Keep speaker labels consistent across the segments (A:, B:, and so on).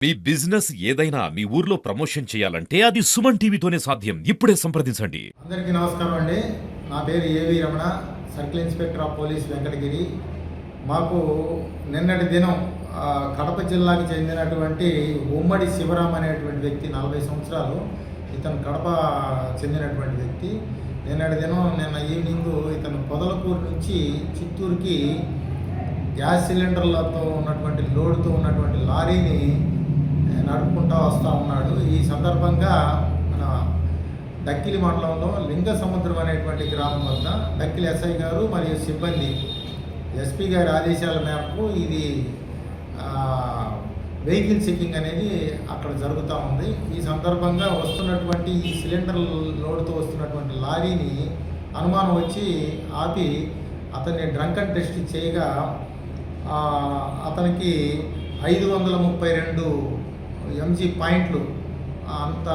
A: మీ business ఏదైనా మీ ఊర్లో promotion చేయాలంటే అది సుమన్ టీవీతోనే సాధ్యం. ఇప్పుడే సంప్రదించండి.
B: అందరికీ నమస్కారం అండి. నా పేరు ఏవి Ramana, circle inspector of police Venkatagiri. మాకు నిన్నటి దినం కడప జిల్లాకి చెందినటువంటి ఉమ్మడి శివరాం అనేటువంటి వ్యక్తి, 40 సంవత్సరాలు, ఇతను కడప చెందినటువంటి వ్యక్తి. నిన్న ఈవినింగ్ ఇతను పొదలకూరు నుంచి చిత్తూరుకి గ్యాస్ సిలిండర్లతో ఉన్నటువంటి లోడ్తో ఉన్నటువంటి లారీని నడుపుకుంటూ వస్తూ ఉన్నాడు. ఈ సందర్భంగా మన డక్కిలి మండలంలో లింగ సముద్రం అనేటువంటి గ్రామం వద్ద డక్కిలి ఎస్ఐ గారు మరియు సిబ్బంది ఎస్పీ గారి ఆదేశాల మేరకు ఇది వెహికల్ చెకింగ్ అనేది అక్కడ జరుగుతూ ఉంది. ఈ సందర్భంగా వస్తున్నటువంటి ఈ సిలిండర్ లోడ్తో వస్తున్నటువంటి లారీని అనుమానం వచ్చి ఆపి అతన్ని డ్రంక్ అండ్ టెస్ట్ చేయగా అతనికి 532 mg పాయింట్లు అంత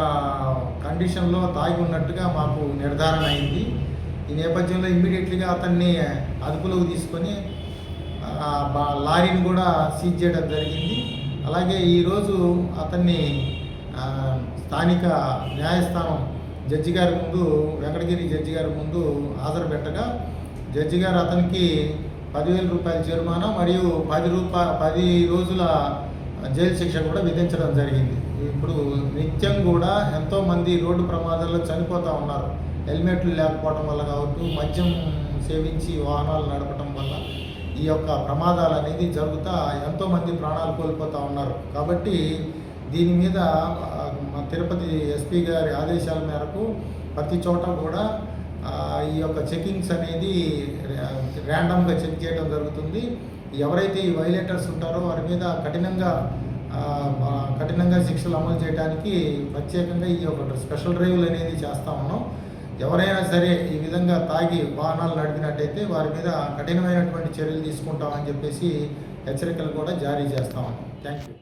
B: కండిషన్లో తాగి ఉన్నట్టుగా మాకు నిర్ధారణ అయింది. ఈ నేపథ్యంలో ఇమ్మీడియట్లీగా అతన్ని అదుపులోకి తీసుకొని లారీని కూడా సీజ్ చేయడం జరిగింది. అలాగే ఈరోజు అతన్ని స్థానిక న్యాయస్థానం జడ్జి గారి ముందు, వెంకటగిరి జడ్జి గారి ముందు హాజరుపెట్టగా జడ్జి గారు అతనికి 10,000 రూపాయల జరిమానా మరియు 10 రోజుల జైలు శిక్ష కూడా విధించడం జరిగింది. ఇప్పుడు నిత్యం కూడా ఎంతోమంది రోడ్డు ప్రమాదాల్లో చనిపోతూ ఉన్నారు. హెల్మెట్లు లేకపోవడం వల్ల కావచ్చు, మద్యం సేవించి వాహనాలు నడపడం వల్ల ఈ యొక్క ప్రమాదాలు అనేది జరుగుతూ ఎంతోమంది ప్రాణాలు కోల్పోతూ ఉన్నారు. కాబట్టి దీని మీద తిరుపతి ఎస్పీ గారి ఆదేశాల మేరకు ప్రతి చోట కూడా ఈ యొక్క చెకింగ్స్ అనేది ర్యాండమ్గా చెక్ చేయడం జరుగుతుంది. ఎవరైతే ఈ వైలేటర్స్ ఉంటారో వారి మీద కఠినంగా శిక్షలు అమలు చేయడానికి ప్రత్యేకంగా ఈ యొక్క స్పెషల్ డ్రైవ్లు అనేది చేస్తూ ఉన్నాం. ఎవరైనా సరే ఈ విధంగా తాగి వాహనాలు నడిపినట్టయితే వారి మీద కఠినమైనటువంటి చర్యలు తీసుకుంటామని చెప్పేసి హెచ్చరికలు కూడా జారీ చేస్తాం. Thank you.